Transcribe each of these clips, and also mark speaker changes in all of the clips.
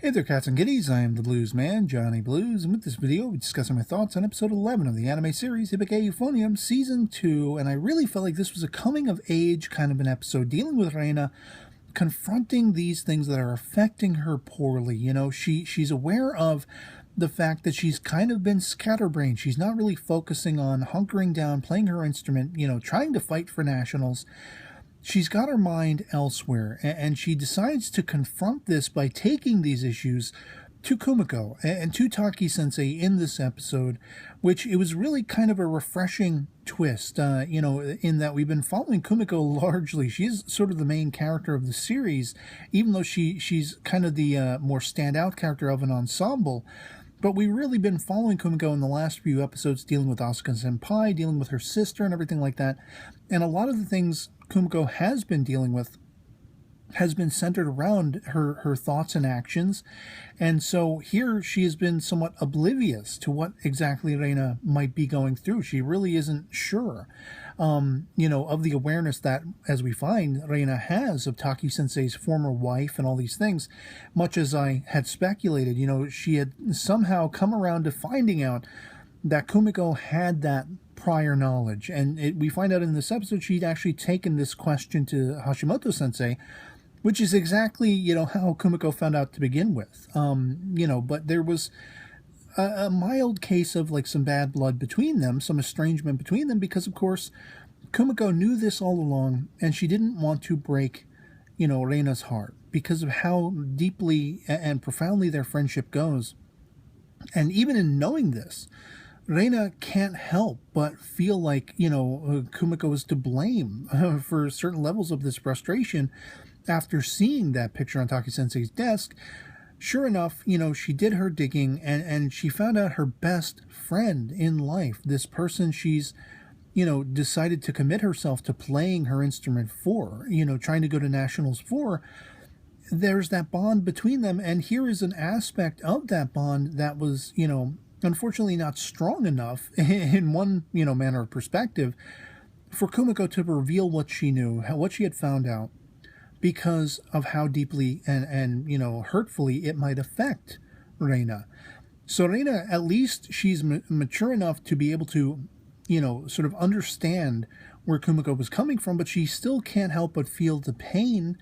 Speaker 1: Hey there, cats and kitties. I am the Blues Man, Johnny Blues, and with this video, we're discussing my thoughts on episode 11 of the anime series Hibike Euphonium Season 2, and I really felt like this was a coming-of-age kind of an episode, dealing with Reina, confronting these things that are affecting her poorly. You know, she's aware of the fact that she's kind of been scatterbrained. She's not really focusing on hunkering down, playing her instrument, trying to fight for nationals. She's got her mind elsewhere, and she decides to confront this by taking these issues to Kumiko and to Taki-sensei in this episode, which it was really kind of a refreshing twist, in that we've been following Kumiko largely. She's sort of the main character of the series, even though she's kind of the more standout character of an ensemble. But we've really been following Kumiko in the last few episodes, dealing with Asuka-senpai, dealing with her sister and everything like that. And a lot of the things Kumiko has been dealing with has been centered around her thoughts and actions. And so here she has been somewhat oblivious to what exactly Reina might be going through. She really isn't sure, of the awareness that, as we find, Reina has of Taki-sensei's former wife and all these things. Much as I had speculated, she had somehow come around to finding out that Kumiko had that prior knowledge. And we find out in this episode she'd actually taken this question to Hashimoto-sensei, which is exactly, how Kumiko found out to begin with. But there was a mild case of like some bad blood between them, some estrangement between them, because of course Kumiko knew this all along, and she didn't want to break, Reina's heart because of how deeply and profoundly their friendship goes. And even in knowing this, Reina can't help but feel like, Kumiko is to blame for certain levels of this frustration. After seeing that picture on Taki-sensei's desk, sure enough, she did her digging and she found out her best friend in life, this person she's, decided to commit herself to playing her instrument for, trying to go to nationals for. There's that bond between them, and here is an aspect of that bond that was, unfortunately not strong enough in one, manner of perspective for Kumiko to reveal what she knew, what she had found out, because of how deeply and hurtfully it might affect Reina. So Reina, at least she's mature enough to be able to, sort of understand where Kumiko was coming from, but she still can't help but feel the pain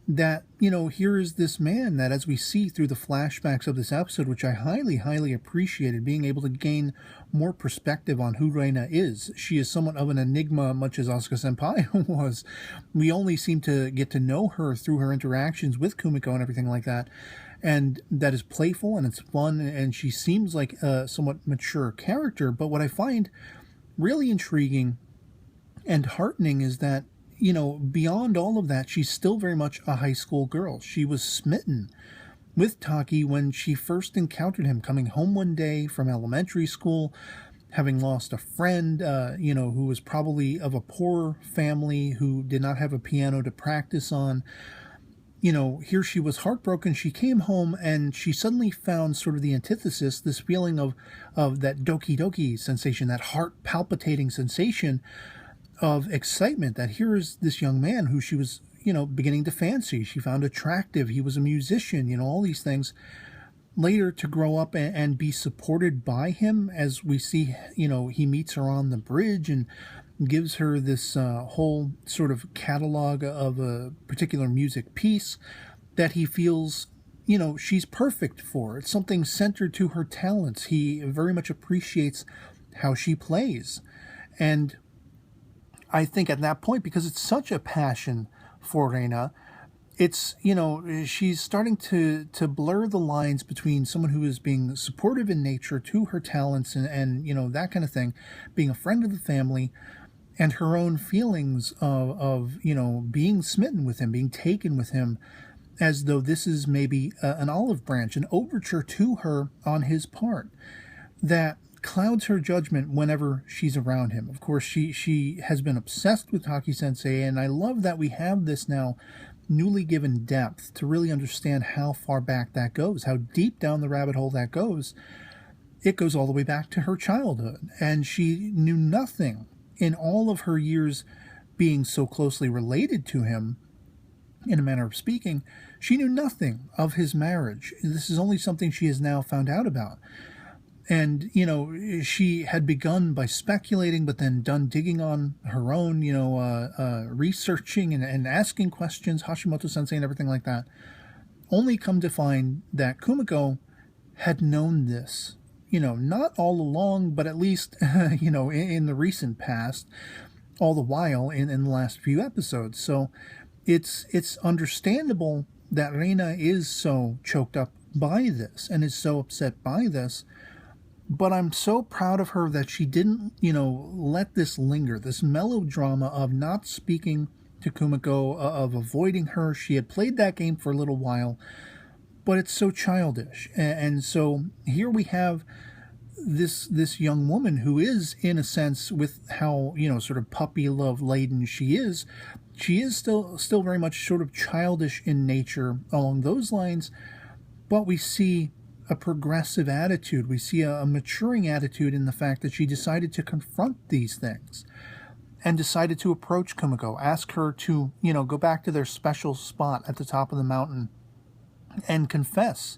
Speaker 1: that, here is this man that, as we see through the flashbacks of this episode, which I highly, highly appreciated, being able to gain more perspective on who Reina is. She is somewhat of an enigma, much as Asuka-senpai was. We only seem to get to know her through her interactions with Kumiko and everything like that. And that is playful and it's fun, and she seems like a somewhat mature character. But what I find really intriguing and heartening is that, beyond all of that, she's still very much a high school girl. She was smitten with Taki when she first encountered him, coming home one day from elementary school, having lost a friend, who was probably of a poor family, who did not have a piano to practice on. Here she was heartbroken. She came home and she suddenly found sort of the antithesis, this feeling of that doki doki sensation, that heart palpitating sensation of excitement, that here is this young man who she was, beginning to fancy. She found attractive. He was a musician, all these things. Later to grow up and be supported by him, as we see, he meets her on the bridge and gives her this whole sort of catalog of a particular music piece that he feels, she's perfect for. It's something centered to her talents. He very much appreciates how she plays. And I think at that point, because it's such a passion for Reina, it's, she's starting to blur the lines between someone who is being supportive in nature to her talents and that kind of thing, being a friend of the family, and her own feelings of being smitten with him, being taken with him, as though this is maybe an olive branch, an overture to her on his part, that clouds her judgment whenever she's around him. Of course, she has been obsessed with Taki-sensei, and I love that we have this now newly given depth to really understand how far back that goes, how deep down the rabbit hole that goes. It goes all the way back to her childhood, and she knew nothing in all of her years being so closely related to him in a manner of speaking, she knew nothing of his marriage. This is only something she has now found out about. And, she had begun by speculating, but then done digging on her own, researching and asking questions, Hashimoto-sensei and everything like that, only come to find that Kumiko had known this, not all along, but at least, in the recent past, all the while in the last few episodes. So it's understandable that Reina is so choked up by this and is so upset by this. But I'm so proud of her that she didn't, let this linger, this melodrama of not speaking to Kumiko, of avoiding her. She had played that game for a little while, but it's so childish. And so here we have this young woman who is, in a sense, with how, sort of puppy love laden she is still very much sort of childish in nature along those lines, but we see a progressive attitude. We see a maturing attitude in the fact that she decided to confront these things and decided to approach Kumiko, ask her to, go back to their special spot at the top of the mountain and confess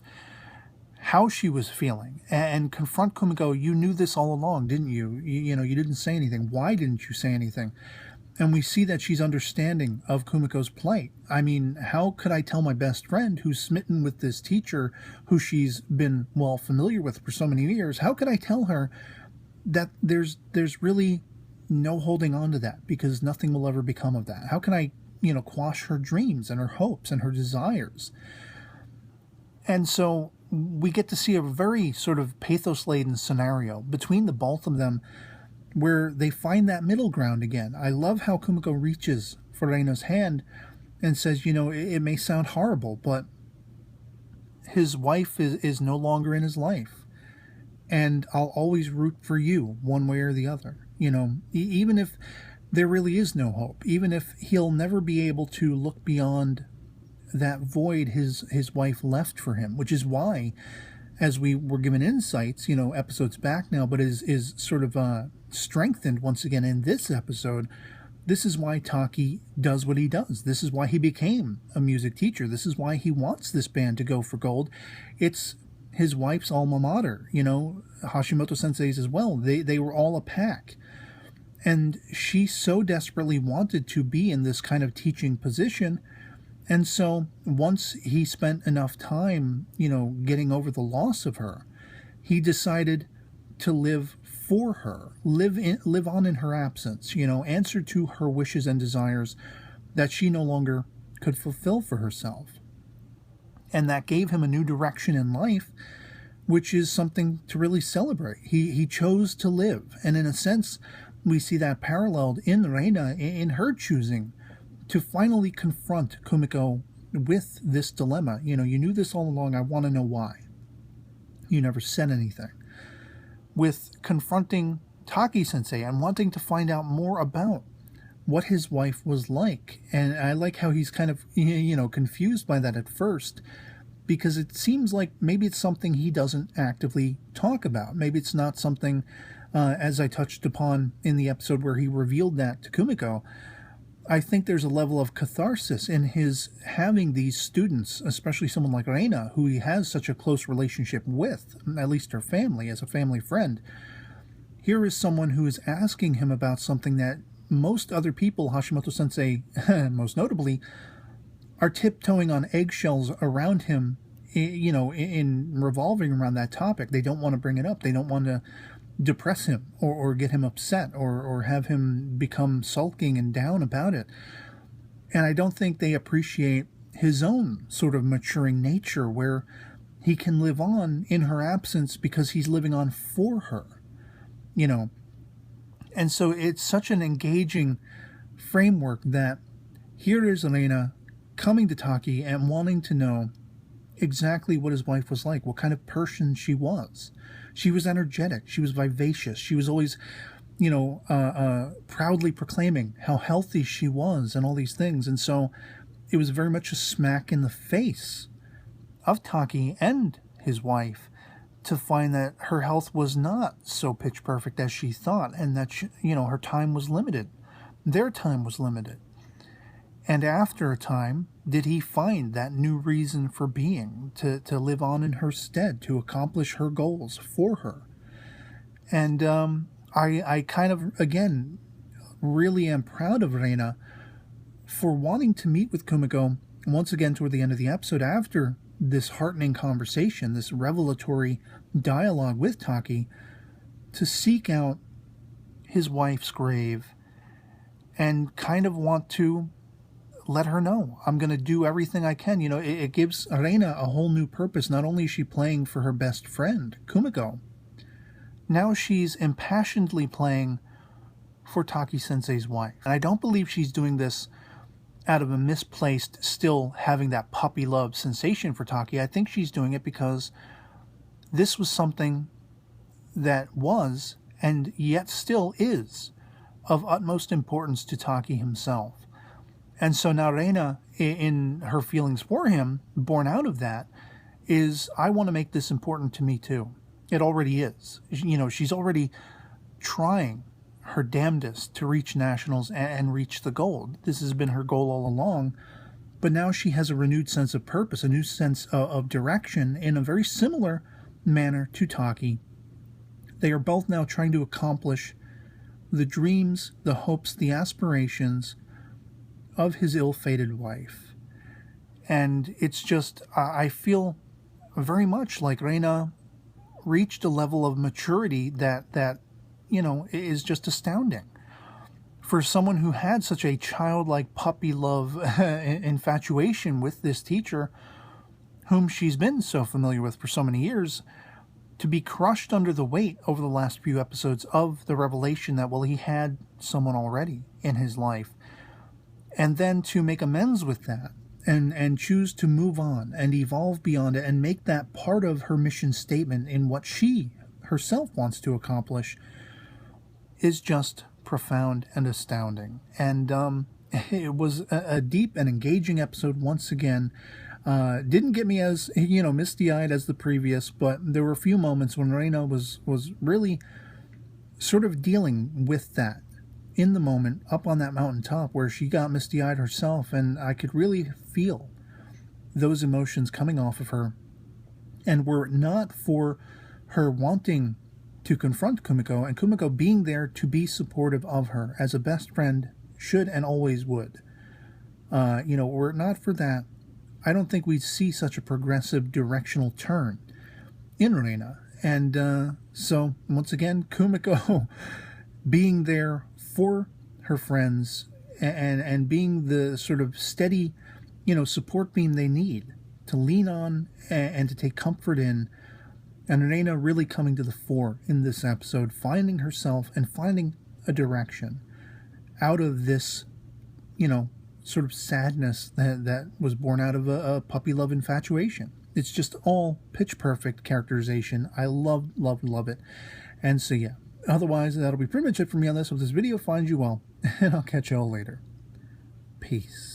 Speaker 1: how she was feeling and confront Kumiko. You knew this all along, didn't you? You didn't say anything. Why didn't you say anything? And we see that she's understanding of Kumiko's plight. I mean, how could I tell my best friend who's smitten with this teacher who she's been, familiar with for so many years, how could I tell her that there's really no holding on to that because nothing will ever become of that? How can I, quash her dreams and her hopes and her desires? And so we get to see a very sort of pathos-laden scenario between the both of them, where they find that middle ground again. I love how Kumiko reaches for Reina's hand and says, it may sound horrible, but his wife is no longer in his life. And I'll always root for you one way or the other. Even if there really is no hope, even if he'll never be able to look beyond that void his wife left for him, which is why, as we were given insights, episodes back now, but is sort of strengthened once again in this episode. This is why Taki does what he does. This is why he became a music teacher. This is why he wants this band to go for gold. It's his wife's alma mater, Hashimoto-sensei's as well. They were all a pack. And she so desperately wanted to be in this kind of teaching position. And so once he spent enough time, getting over the loss of her, he decided to live for her, live on in her absence, answer to her wishes and desires that she no longer could fulfill for herself. And that gave him a new direction in life, which is something to really celebrate. He chose to live. And in a sense, we see that paralleled in Reina, in her choosing to finally confront Kumiko with this dilemma. You knew this all along. I want to know why. You never said anything. With confronting Taki-sensei and wanting to find out more about what his wife was like. And I like how he's kind of, confused by that at first, because it seems like maybe it's something he doesn't actively talk about. Maybe it's not something, as I touched upon in the episode where he revealed that to Kumiko. I think there's a level of catharsis in his having these students, especially someone like Reina, who he has such a close relationship with, at least her family, as a family friend. Here is someone who is asking him about something that most other people, Hashimoto-sensei most notably, are tiptoeing on eggshells around him, in revolving around that topic. They don't want to bring it up. They don't want to depress him or get him upset or have him become sulking and down about it. And I don't think they appreciate his own sort of maturing nature, where he can live on in her absence because he's living on for her, And so it's such an engaging framework that here is Reina coming to Taki and wanting to know exactly what his wife was like, what kind of person she was. She was energetic. She was vivacious. She was always, proudly proclaiming how healthy she was and all these things. And so it was very much a smack in the face of Taki and his wife to find that her health was not so pitch perfect as she thought, and that, her time was limited. Their time was limited. And after a time, did he find that new reason for being, to live on in her stead, to accomplish her goals for her? And I kind of, again, really am proud of Reina for wanting to meet with Kumiko once again toward the end of the episode after this heartening conversation, this revelatory dialogue with Taki, to seek out his wife's grave and kind of want to let her know, I'm going to do everything I can. You know, it gives Reina a whole new purpose. Not only is she playing for her best friend, Kumiko, now she's impassionedly playing for Taki-sensei's wife. And I don't believe she's doing this out of a misplaced, still having that puppy love sensation for Taki. I think she's doing it because this was something that was, and yet still is, of utmost importance to Taki himself. And so now Reina, in her feelings for him, born out of that, is, I want to make this important to me too. It already is. You know, she's already trying her damnedest to reach nationals and reach the gold. This has been her goal all along. But now she has a renewed sense of purpose, a new sense of direction in a very similar manner to Taki. They are both now trying to accomplish the dreams, the hopes, the aspirations of his ill-fated wife. And it's just, I feel very much like Reina reached a level of maturity that you know, is just astounding. For someone who had such a childlike puppy love infatuation with this teacher, whom she's been so familiar with for so many years, to be crushed under the weight over the last few episodes of the revelation that, well, he had someone already in his life, and then to make amends with that and choose to move on and evolve beyond it and make that part of her mission statement in what she herself wants to accomplish, is just profound and astounding. And it was a deep and engaging episode once again. Didn't get me as, you know, misty-eyed as the previous, but there were a few moments when Reina was really sort of dealing with that in the moment up on that mountaintop where she got misty-eyed herself, and I could really feel those emotions coming off of her. And were it not for her wanting to confront Kumiko, and Kumiko being there to be supportive of her, as a best friend should and always would. You know, were it not for that, I don't think we'd see such a progressive directional turn in Reina. And so, once again, Kumiko being there for her friends and being the sort of steady, you know, support beam they need to lean on and to take comfort in. And Reina really coming to the fore in this episode, finding herself and finding a direction out of this, you know, sort of sadness that was born out of a puppy love infatuation. It's just all pitch perfect characterization. I love it. And so, yeah. Otherwise, that'll be pretty much it for me on this. Hope this video finds you well, and I'll catch you all later. Peace.